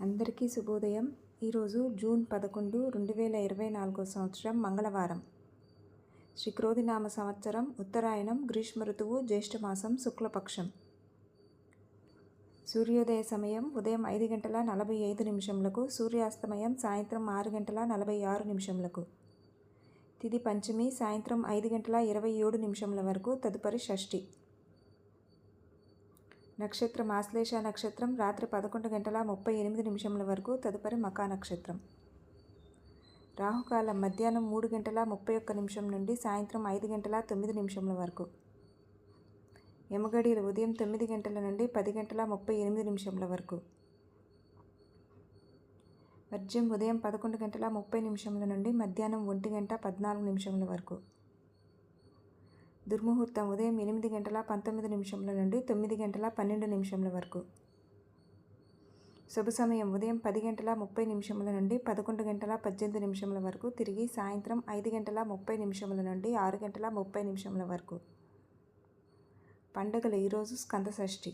అందరికీ శుభోదయం. ఈరోజు జూన్ 11, 2024 సంవత్సరం మంగళవారం. శ్రీ క్రోధినామ సంవత్సరం, ఉత్తరాయణం, గ్రీష్మ ఋతువు, జ్యేష్ఠమాసం, శుక్లపక్షం. సూర్యోదయ సమయం ఉదయం 5:45, సూర్యాస్తమయం సాయంత్రం 6:46. తిథి పంచమి సాయంత్రం 5:27 వరకు, తదుపరి షష్ఠి. నక్షత్రం ఆశ్లేష నక్షత్రం రాత్రి 11:38 వరకు, తదుపరి మకా నక్షత్రం. రాహుకాలం మధ్యాహ్నం 3:31 నుండి సాయంత్రం 5:09 వరకు. యమగడియలు ఉదయం 9 గంటల నుండి 10:38 వరకు. వర్జ్యం ఉదయం 11:30 నుండి మధ్యాహ్నం 1:14 వరకు. దుర్ముహూర్తం ఉదయం 8:19 నుండి 9:12 వరకు. శుభ సమయం ఉదయం 10:30 నుండి 11:18 వరకు, తిరిగి సాయంత్రం 5:30 నుండి 6:30 వరకు. పండుగలు ఈరోజు స్కంద షష్ఠి.